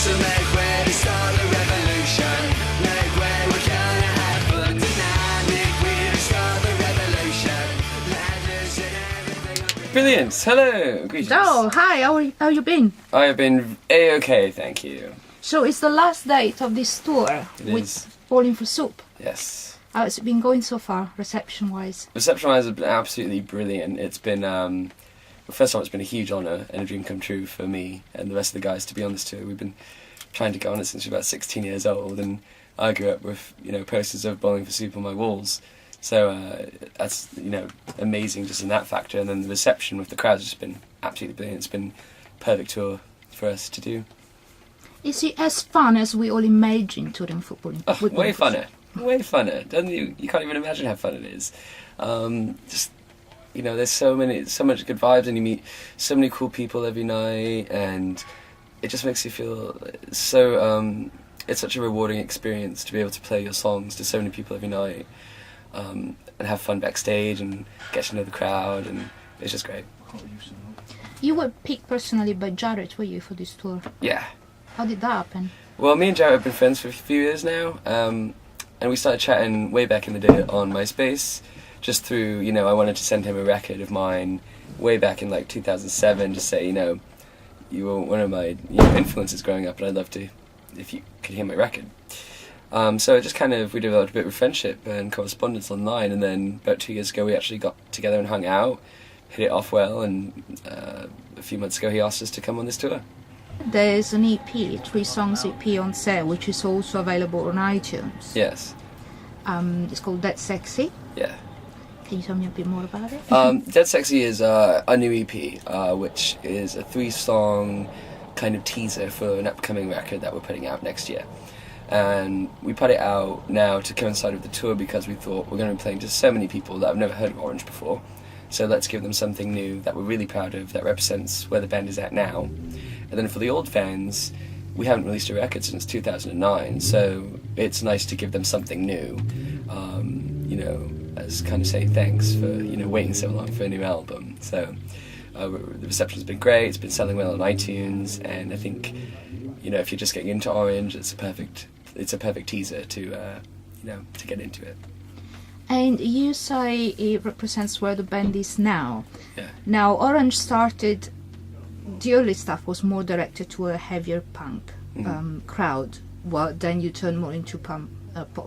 So make way to start a revolution. Make way, we're gonna have fun tonight. Make way to start the revolution. Let loose in everything. Brilliant. Hello. Greetings. Oh, hi, how you been? I have been A-okay, thank you. So it's the last date of this tour It with is. Bowling for Soup. Yes. How's it been going so far, reception-wise? Reception-wise has been absolutely brilliant. It's been, well, first of all, it's been a huge honour and a dream come true for me and the rest of the guys to be on this tour. We've been trying to go on it since we were about 16 years old, and I grew up with, posters of Bowling for Soup on my walls. So that's, amazing just in that factor. And then the reception with the crowd has just been absolutely brilliant. It's been a perfect tour for us to do. Is it as fun as we all imagine touring football? Oh, way funner. Way funner. Doesn't you can't even imagine how fun it is. There's so much good vibes, and you meet so many cool people every night, and it just makes you feel so, it's such a rewarding experience to be able to play your songs to so many people every night, and have fun backstage and get to know the crowd, and it's just great. You were picked personally by Jared, were you, for this tour? Yeah. How did that happen? Well, me and Jared have been friends for a few years now, and we started chatting way back in the day on MySpace, just through, I wanted to send him a record of mine way back in like 2007, just say, you were one of my influences growing up, and I'd love to, if you could hear my record. So it just we developed a bit of friendship and correspondence online, and then about 2 years ago we actually got together and hung out, hit it off well, and a few months ago he asked us to come on this tour. There's an EP, 3 songs EP on sale, which is also available on iTunes. Yes. It's called Dead Sexy. Yeah. Can you tell me a bit more about it? Dead Sexy is a new EP, which is a 3-song kind of teaser for an upcoming record that we're putting out next year. And we put it out now to coincide with the tour because we thought we're going to be playing to so many people that have never heard of Orange before. So let's give them something new that we're really proud of, that represents where the band is at now. And then for the old fans, we haven't released a record since 2009, so it's nice to give them something new, as kind of saying thanks for, waiting so long for a new album. So the reception's been great, it's been selling well on iTunes, and I think, if you're just getting into Orange, it's a perfect teaser to get into it. And you say it represents where the band is now. Yeah. Now, Orange started, the early stuff was more directed to a heavier punk crowd. Well, then you turn more into pop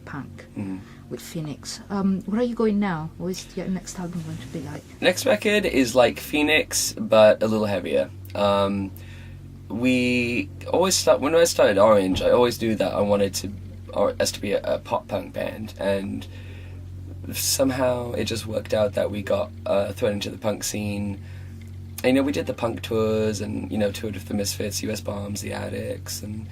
punk with Phoenix. Where are you going now? What is your next album going to be like? Next record is like Phoenix, but a little heavier. We always when I started Orange, I always knew that I wanted us to be a pop punk band, and somehow it just worked out that we got thrown into the punk scene. And, we did the punk tours and, toured with the Misfits, US Bombs, The Addicts, and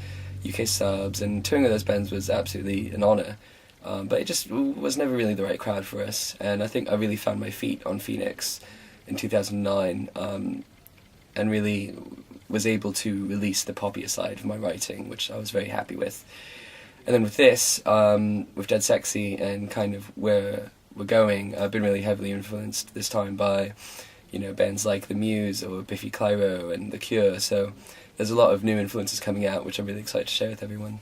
UK Subs, and touring with those bands was absolutely an honour. But it just was never really the right crowd for us, and I think I really found my feet on Phoenix in 2009, and really was able to release the poppier side of my writing, which I was very happy with. And then with this, with Dead Sexy and kind of where we're going, I've been really heavily influenced this time by, bands like The Muse or Biffy Clyro and The Cure. So there's a lot of new influences coming out, which I'm really excited to share with everyone.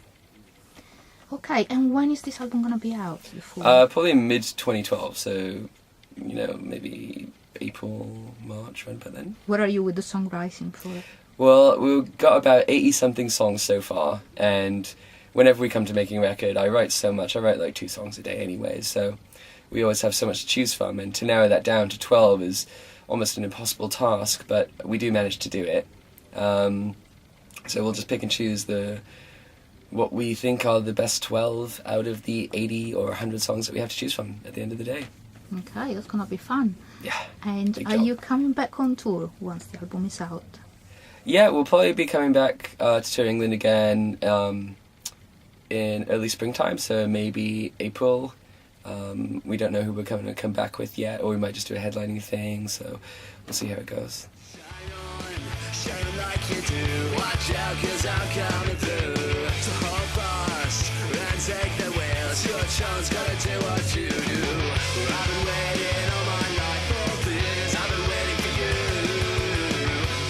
Okay, and when is this album going to be out? Probably mid-2012, so, maybe April, March, right about then. Where are you with the songwriting for it? Well, we've got about 80-something songs so far, and whenever we come to making a record, I write so much. I write like 2 songs a day anyways, so we always have so much to choose from, and to narrow that down to 12 is almost an impossible task, but we do manage to do it. So we'll just pick and choose what we think are the best 12 out of the 80 or 100 songs that we have to choose from at the end of the day. Okay, that's going to be fun. Yeah. And are you coming back on tour once the album is out? Yeah, we'll probably be coming back to tour England again in early springtime, so maybe April. We don't know who we're going to come back with yet, or we might just do a headlining thing, so we'll see how it goes. Shine like you do. Watch out, 'cause I'm coming through. So hold fast and take the wheels. Your chance, gotta do what you do. I've been waiting all my life for this. I've been waiting for you.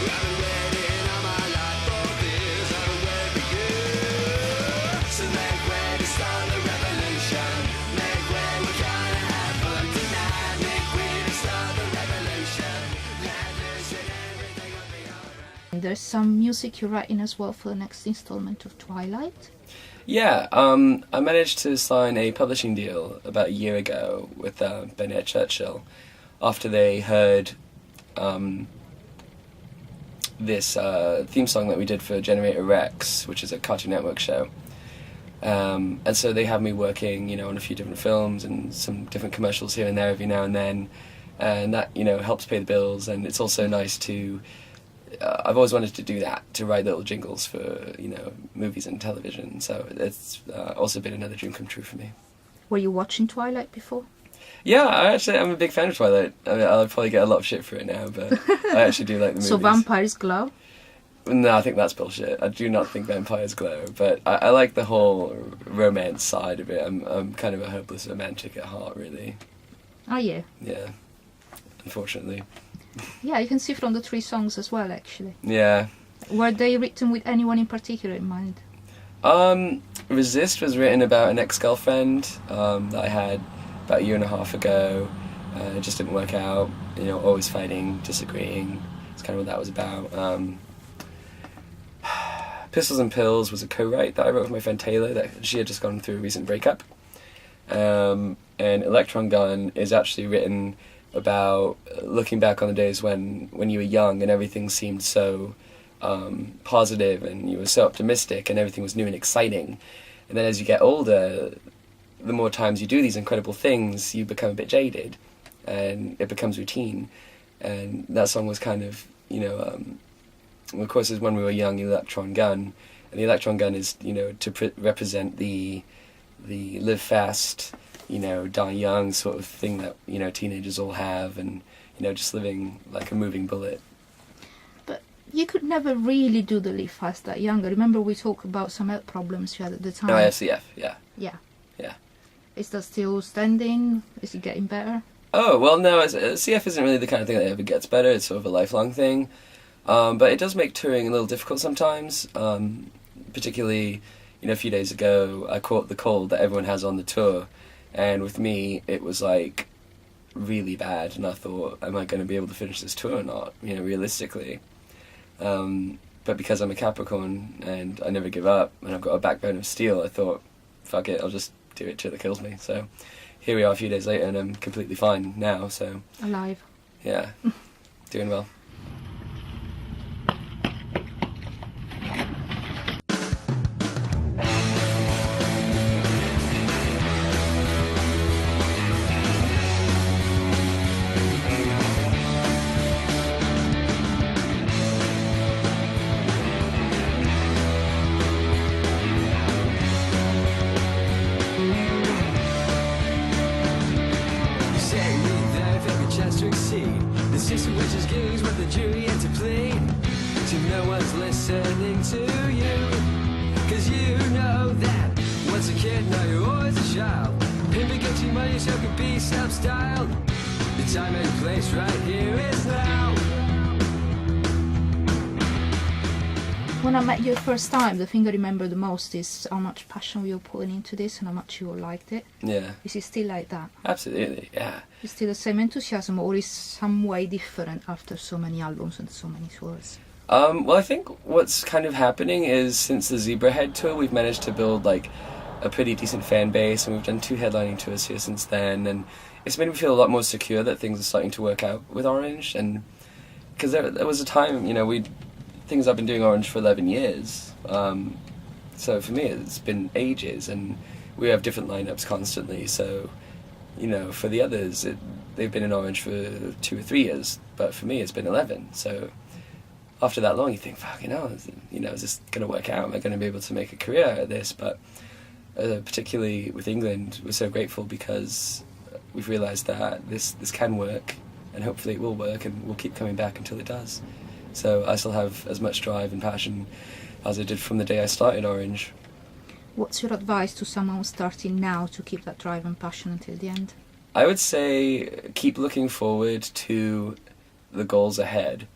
I've been waiting all my life for this. I've been waiting for you. there's some music you're writing as well for the next installment of Twilight. Yeah, I managed to sign a publishing deal about a year ago with Bennett Churchill after they heard this theme song that we did for Generator Rex, which is a Cartoon Network show. And so they have me working, on a few different films and some different commercials here and there every now and then. And that, helps pay the bills. And it's also nice to... I've always wanted to do that, to write little jingles for, movies and television. So it's also been another dream come true for me. Were you watching Twilight before? Yeah, I'm a big fan of Twilight. I mean, I'll probably get a lot of shit for it now, but I actually do like the movies. So vampires glow? No, I think that's bullshit. I do not think vampires glow, but I like the whole romance side of it. I'm kind of a hopeless romantic at heart, really. Oh, yeah. Yeah, unfortunately. Yeah, you can see from the 3 songs as well, actually. Yeah. Were they written with anyone in particular in mind? Resist was written about an ex-girlfriend that I had about a year and a half ago. It just didn't work out, always fighting, disagreeing. It's kind of what that was about. Pistols and Pills was a co-write that I wrote with my friend Taylor, that she had just gone through a recent breakup. And Electron Gun is actually written about looking back on the days when you were young and everything seemed so positive and you were so optimistic and everything was new and exciting. And then as you get older, the more times you do these incredible things, you become a bit jaded and it becomes routine. And that song was kind of, of course, is when we were young, the Electron Gun. And the Electron Gun is, to represent the live fast, die young sort of thing that, teenagers all have, and, just living like a moving bullet. But you could never really do the live fast that young. I remember we talked about some health problems you had at the time. Oh, FCF, yeah. Yeah. Yeah. Is that still standing? Is it getting better? Oh, well, no, CF isn't really the kind of thing that ever gets better. It's sort of a lifelong thing. But it does make touring a little difficult sometimes. Particularly, a few days ago, I caught the cold that everyone has on the tour. And with me, it was, really bad. And I thought, am I going to be able to finish this tour or not, realistically? But because I'm a Capricorn and I never give up and I've got a backbone of steel, I thought, fuck it, I'll just do it till it kills me. So here we are a few days later and I'm completely fine now, so... Alive. Yeah, doing well. When I met you the first time, the thing I remember the most is how much passion you were putting into this and how much you liked it. Yeah. Is it still like that? Absolutely, yeah. Is still the same enthusiasm, or is some way different after so many albums and so many tours? Well, I think what's kind of happening is since the Zebrahead tour, we've managed to build a pretty decent fan base, and we've done 2 headlining tours here since then, and it's made me feel a lot more secure that things are starting to work out with Orange. And because there was a time, things I've been doing Orange for 11 years, so for me it's been ages, and we have different lineups constantly. So, for the others, they've been in Orange for 2 or 3 years, but for me it's been 11. So after that long, you think, fucking hell, is this going to work out? Am I going to be able to make a career out of this? But particularly with England, we're so grateful because we've realised that this can work, and hopefully it will work, and we'll keep coming back until it does. So I still have as much drive and passion as I did from the day I started Orange. What's your advice to someone starting now to keep that drive and passion until the end? I would say keep looking forward to the goals ahead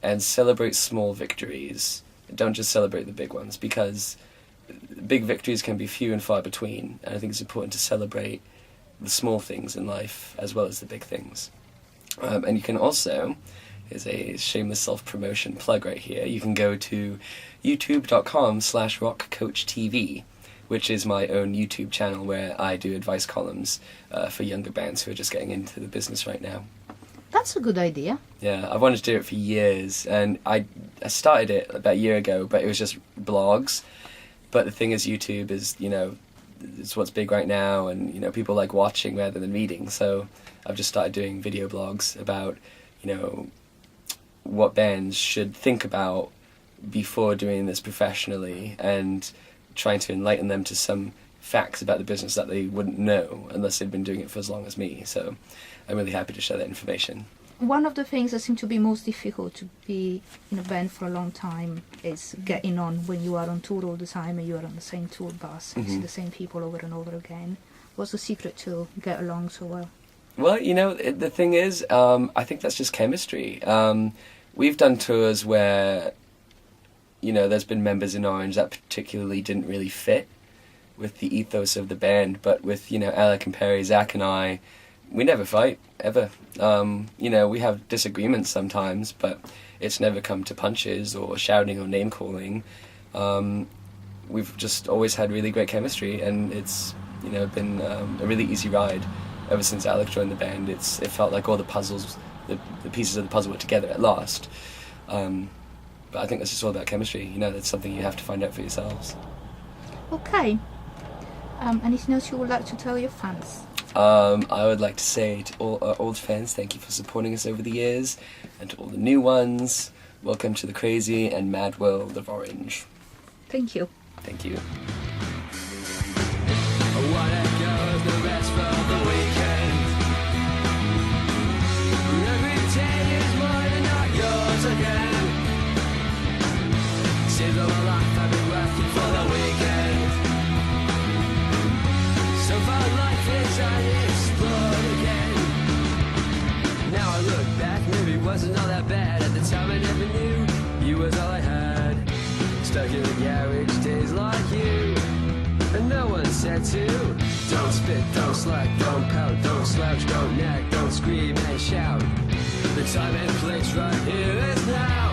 and celebrate small victories. Don't just celebrate the big ones, because big victories can be few and far between, and I think it's important to celebrate the small things in life as well as the big things. And you can also, is a shameless self-promotion plug right here. You can go to youtube.com/rockcoachtv, which is my own YouTube channel where I do advice columns for younger bands who are just getting into the business right now. That's a good idea. Yeah, I've wanted to do it for years, and I started it about a year ago, but it was just blogs. But the thing is, YouTube is, it's what's big right now, and, people like watching rather than reading. So I've just started doing video blogs about, what bands should think about before doing this professionally, and trying to enlighten them to some facts about the business that they wouldn't know unless they'd been doing it for as long as me. So I'm really happy to share that information. One of the things that seem to be most difficult to be in a band for a long time is getting on when you are on tour all the time and you are on the same tour bus. You see the same people over and over again. What's the secret to get along so well? Well, the thing is, I think that's just chemistry. We've done tours where, there's been members in Orange that particularly didn't really fit with the ethos of the band, but with, Alec and Perry, Zach and I, we never fight, ever. We have disagreements sometimes, but it's never come to punches or shouting or name-calling. We've just always had really great chemistry, and it's, been a really easy ride ever since Alec joined the band. It felt like all the puzzles, the pieces of the puzzle were together at last. But I think that's just all about chemistry. That's something you have to find out for yourselves. Okay. Anything else you would like to tell your fans? I would like to say to all our old fans, thank you for supporting us over the years, and to all the new ones, welcome to the crazy and mad world of Orange. Thank you. Thank you. What goes the rest for the weekend? Every day is mine and not yours again. Seems all my life I've been working for the weekend. So far life is unexplored again. Now I look back, maybe it wasn't all that bad. At the time I never knew you was all I had. Stuck in the garage days like you, and no one said to. Don't spit, don't slack, don't pout, don't slouch, don't nag, don't scream and shout. The time and place right here is now.